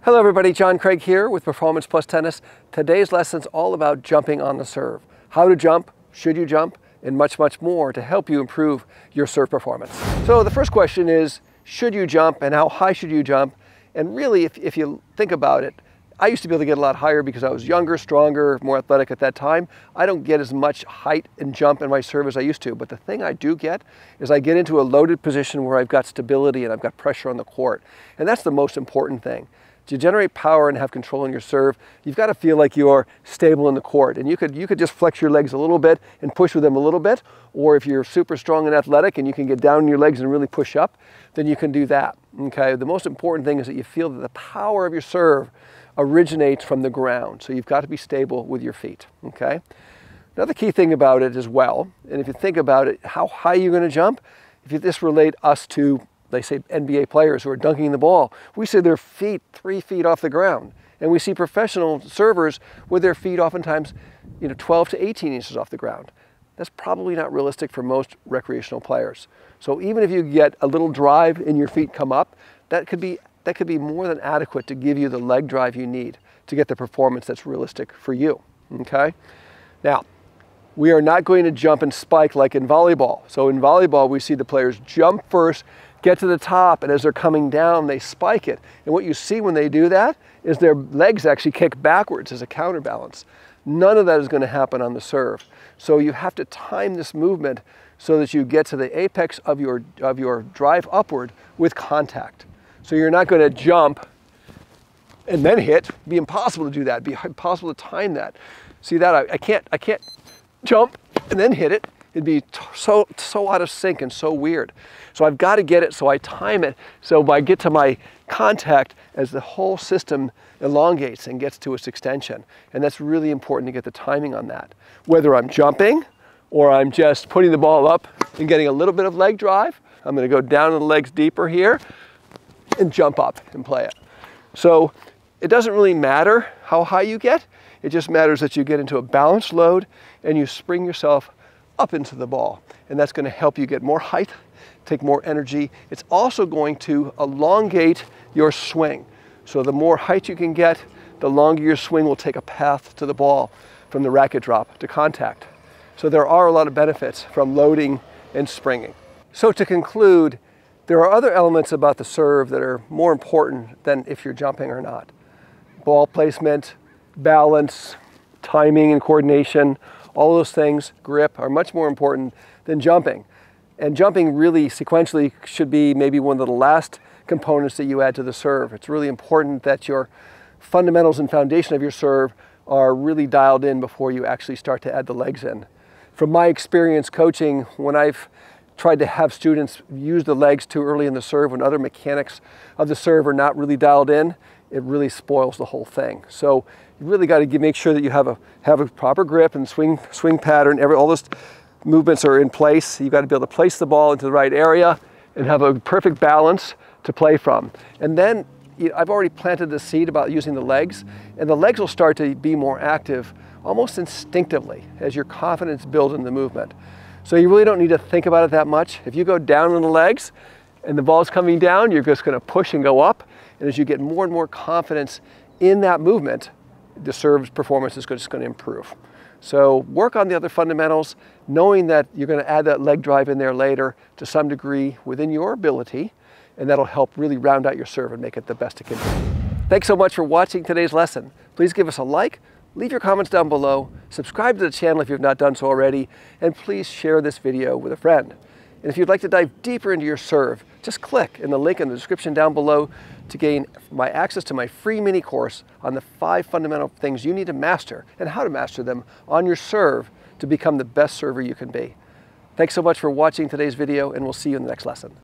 Hello everybody, John Craig here with Performance Plus Tennis. Today's lesson's all about jumping on the serve. How to jump, should you jump, and much more to help you improve your serve performance. So the first question is, should you jump and how high should you jump? And really, if you think about it, I used to be able to get a lot higher because I was younger, stronger, more athletic at that time. I don't get as much height and jump in my serve as I used to, but the thing I do get is I get into a loaded position where I've got stability and I've got pressure on the court. And that's the most important thing. To generate power and have control in your serve, you've got to feel like you're stable in the court. And you could just flex your legs a little bit and push with them a little bit. Or if you're super strong and athletic and you can get down on your legs and really push up, then you can do that. Okay? The most important thing is that you feel that the power of your serve originates from the ground. So you've got to be stable with your feet. Okay? Another key thing about it as well, and if you think about it, how high you're going to jump, if you just relate us to, they say NBA players who are dunking the ball, we say their feet 3 feet off the ground. And we see professional servers with their feet oftentimes 12 to 18 inches off the ground. That's probably not realistic for most recreational players. So even if you get a little drive and your feet come up, that could be more than adequate to give you the leg drive you need to get the performance that's realistic for you. Okay? Now, we are not going to jump and spike like in volleyball. So in volleyball, we see the players jump first, get to the top, and as they're coming down, they spike it. And what you see when they do that is their legs actually kick backwards as a counterbalance. None of that is going to happen on the serve. So you have to time this movement so that you get to the apex of your drive upward with contact. So you're not going to jump and then hit. It'd be impossible to do that. It'd be impossible to time that. See that? I can't jump and then hit it. It'd be so out of sync and so weird. So I've got to get it so I time it so I get to my contact as the whole system elongates and gets to its extension. And that's really important to get the timing on that. Whether I'm jumping or I'm just putting the ball up and getting a little bit of leg drive, I'm going to go down on the legs deeper here and jump up and play it. So it doesn't really matter how high you get. It just matters that you get into a balanced load and you spring yourself up into the ball. And that's going to help you get more height, take more energy. It's also going to elongate your swing. So the more height you can get, the longer your swing will take a path to the ball from the racket drop to contact. So there are a lot of benefits from loading and springing. So to conclude, there are other elements about the serve that are more important than if you're jumping or not. Ball placement, balance, timing and coordination, all those things, grip, are much more important than jumping. And jumping really sequentially should be maybe one of the last components that you add to the serve. It's really important that your fundamentals and foundation of your serve are really dialed in before you actually start to add the legs in. From my experience coaching, when I've tried to have students use the legs too early in the serve, when other mechanics of the serve are not really dialed in, it really spoils the whole thing. So you really got to make sure that you have a proper grip and swing pattern. All those movements are in place. You've got to be able to place the ball into the right area and have a perfect balance to play from. And then I've already planted the seed about using the legs, and the legs will start to be more active almost instinctively as your confidence builds in the movement. So you really don't need to think about it that much. If you go down on the legs and the ball's coming down, you're just going to push and go up. And as you get more and more confidence in that movement, the serve's performance is just going to improve. So work on the other fundamentals, knowing that you're going to add that leg drive in there later to some degree within your ability, and that'll help really round out your serve and make it the best it can be. Thanks so much for watching today's lesson. Please give us a like, leave your comments down below, subscribe to the channel if you've not done so already, and please share this video with a friend. And if you'd like to dive deeper into your serve, just click in the link in the description down below to gain access to my free mini course on the 5 fundamental things you need to master and how to master them on your serve to become the best server you can be. Thanks so much for watching today's video, and we'll see you in the next lesson.